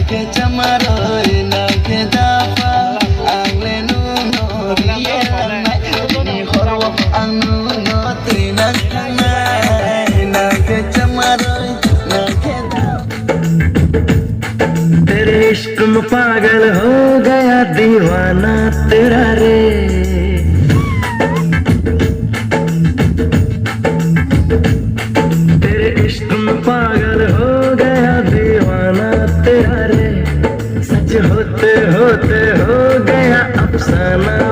ke chamaroy na ke dapa ang lenuno ni horwo ang nuno trinak na ke chamaroy na ke तेरे इश्क में पागल हो गया दीवाना तेरा रे तेरे इश्क में पागल हो गया दीवाना तेरा रे सच होते होते हो गया अफसाना